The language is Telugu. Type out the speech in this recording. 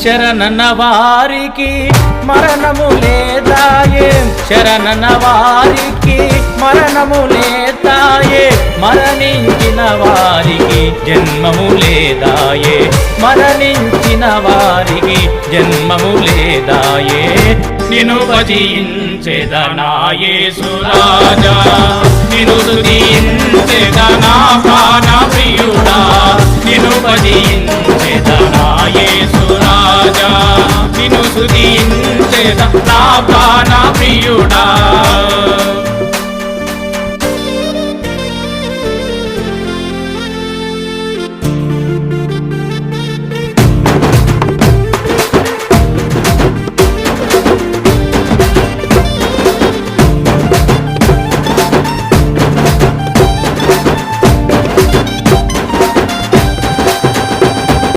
శరణన్న వారికి మరణము లేదాయే, శరణన్న వారికి మరణము లేదాయే, మరణించిన వారికి జన్మము లేదాయే, మరణించిన వారికి జన్మము లేదాయే. నిన్ను భజించెదనా యేసు రాజా, నిన్ను స్తుతించెదనా ప్రాణ ప్రియుడా, నిన్ను భజించెదనా యేసు రాజా, నిన్ను స్తుతించెదనా ప్రాణ ప్రియుడా.